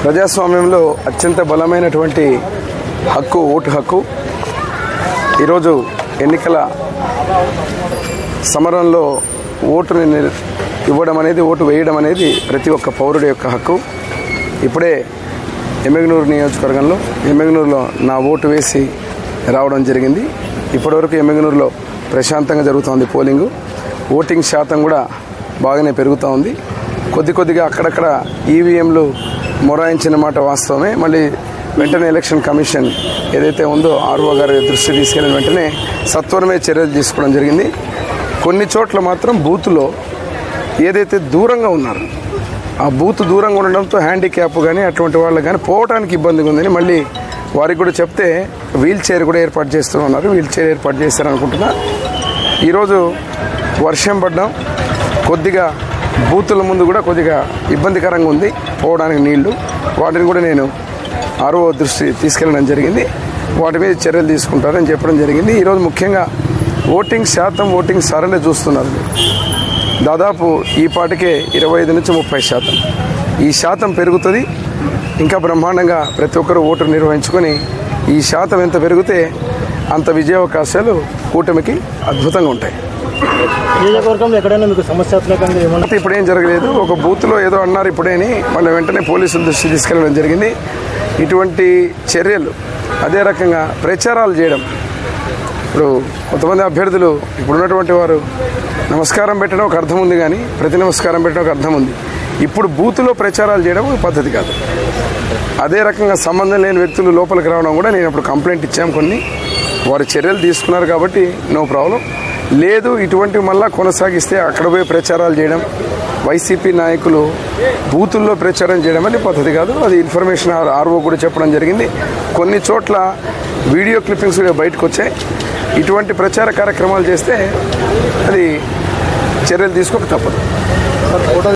ప్రజాస్వామ్యంలో అత్యంత బలమైనటువంటి హక్కు ఓటు హక్కు. ఈరోజు ఎన్నికల సమరంలో ఓటుని ఇవ్వడం అనేది, ఓటు వేయడం అనేది ప్రతి ఒక్క పౌరుడి యొక్క హక్కు. ఇప్పుడే ఎమ్మిగనూరు నియోజకవర్గంలో ఎమ్మిగనూరులో నా ఓటు వేసి రావడం జరిగింది. ఇప్పటివరకు ఎమ్మిగనూరులో ప్రశాంతంగా జరుగుతోంది పోలింగు. ఓటింగ్ శాతం కూడా బాగానే పెరుగుతూ ఉంది. కొద్దిగా అక్కడక్కడ ఈవీఎంలు మొరాయించిన మాట వాస్తవమే. మళ్ళీ వెంటనే ఎలక్షన్ కమిషన్ ఏదైతే ఉందో ఆర్ఓ గారి దృష్టి తీసుకెళ్లిన వెంటనే సత్వరమే చర్యలు తీసుకోవడం జరిగింది. కొన్ని చోట్ల మాత్రం బూత్లో ఏదైతే దూరంగా ఉన్నారు, ఆ బూత్ దూరంగా ఉండడంతో హ్యాండిక్యాప్ కానీ అటువంటి వాళ్ళకి కానీ పోవడానికి ఇబ్బందిగా ఉందని మళ్ళీ వారికి కూడా చెప్తే వీల్ చైర్ కూడా ఏర్పాటు చేస్తూ ఉన్నారు. వీల్ చైర్ ఏర్పాటు చేస్తారనుకుంటున్నా. ఈరోజు వర్షం పడ్డం కొద్దిగా బూతుల ముందు కూడా కొద్దిగా ఇబ్బందికరంగా ఉంది పోవడానికి నీళ్లు. వాటిని కూడా నేను ఆర్ఓ దృష్టి తీసుకెళ్ళడం జరిగింది. వాటి మీద చర్యలు తీసుకుంటారని చెప్పడం జరిగింది. ఈరోజు ముఖ్యంగా ఓటింగ్ శాతం, ఓటింగ్ సరళి చూస్తున్నారు. దాదాపు ఈ పాటికే 25 నుంచి 30% ఈ శాతం పెరుగుతుంది. ఇంకా బ్రహ్మాండంగా ప్రతి ఒక్కరూ ఓటు నిర్వహించుకొని ఈ శాతం ఎంత పెరిగితే అంత విజయావకాశాలు కూటమికి అద్భుతంగా ఉంటాయి. నియోజకవర్గంలో ఎక్కడైనా మీకు సమస్యాత్మకంగా ఏమన్నా? ఇప్పుడు ఏం జరగలేదు. ఒక బూత్లో ఏదో అన్నారు ఇప్పుడేని మళ్ళీ వెంటనే పోలీసుల దృష్టి తీసుకెళ్ళడం జరిగింది. ఇటువంటి చర్యలు, అదే రకంగా ప్రచారాలు చేయడం. ఇప్పుడు కొంతమంది అభ్యర్థులు ఇప్పుడున్నటువంటి వారు నమస్కారం పెట్టడం ఒక అర్థం ఉంది, కానీ ప్రతి నమస్కారం పెట్టడం ఒక అర్థం ఉంది. ఇప్పుడు బూత్లో ప్రచారాలు చేయడం పద్ధతి కాదు. అదే రకంగా సంబంధం లేని వ్యక్తులు లోపలికి రావడం కూడా నేను అప్పుడు కంప్లైంట్ ఇచ్చాము. కొన్ని వారు చర్యలు తీసుకున్నారు కాబట్టి నో ప్రాబ్లం. లేదు ఇటువంటి మళ్ళా కొనసాగిస్తే అక్కడ పోయి ప్రచారాలు చేయడం, వైసీపీ నాయకులు బూతుల్లో ప్రచారం చేయడం అనేది పద్ధతి కాదు. అది ఇన్ఫర్మేషన్ ఆర్ఓ కూడా చెప్పడం జరిగింది. కొన్ని చోట్ల వీడియో క్లిప్పింగ్స్ కూడా బయటకు వచ్చాయి. ఇటువంటి ప్రచార కార్యక్రమాలు చేస్తే అది చర్యలు తీసుకోక తప్పదు.